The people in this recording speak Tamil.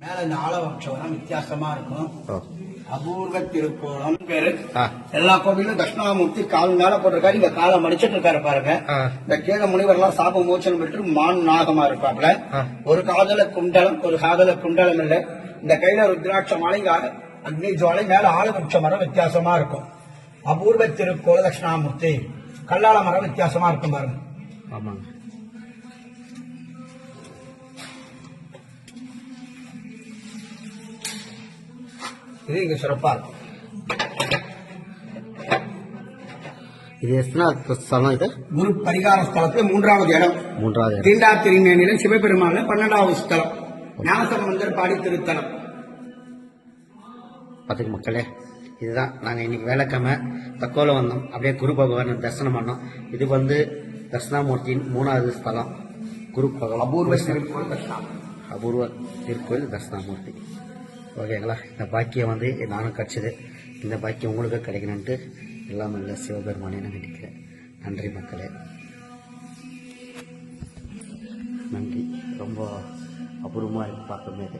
மேல இந்த ஆலவம்சம் வித்தியாசமா இருக்கும். அபூர்வ திருக்கோலம் பேரு. எல்லா கோவிலும் தட்சிணாமூர்த்தி கால் மேல போட்டிருக்காரு. இந்த காலை மடிச்சிட்டு இருக்காரு பாருங்க. இந்த கீழ முனிவர் எல்லாம் சாப மோச்சனம் பெற்று மான் நாகமா இருப்பாப்ல. ஒரு காதல குண்டலம், ஒரு காதல குண்டலம் இல்ல. இந்த கையில ருத்ராட்ச மாலை, அக்னி ஜுவாலை, மேல ஆலவம்ச மரம் வித்தியாசமா இருக்கும். அபூர்வ திருக்கோல தட்சிணாமூர்த்தி. கல்லால மரம் வித்தியாசமா இருக்கும் பாருங்க. ஆமாங்க. இது இங்க சிறப்பா இருக்கும். இது எத்தனை ஸ்தலம்? இது குரு பரிகார ஸ்தலத்துல மூன்றாவது இடம். தீண்டா திருமேனில சிவபெருமான்ல 12வது ஸ்தலம். ஞானசம்பந்தர் பாடி திருத்தலம். பார்த்துக்கு மக்களே, இதுதான் நாங்கள் இன்னைக்கு வேலைக்கிழமை தக்கோல வந்தோம். அப்படியே குரு பகவான் தரிசனம் பண்ணோம். இது தட்சிணாமூர்த்தியின் 3வது ஸ்தலம். குரு பகவான் அபூர்வ திருக்கோயில் தட்சிணாமூர்த்தி. ஓகேங்களா? இந்த பாக்கியம் நானும் கிடைச்சது. இந்த பாக்கியம் உங்களுக்கு கிடைக்கணுன்ட்டு எல்லாம் இல்லை சிவபெருமானே நான் நினைக்கிறேன். நன்றி மக்களே, நன்றி. ரொம்ப அபூர்வமாக இருக்கு பார்க்கும்போது.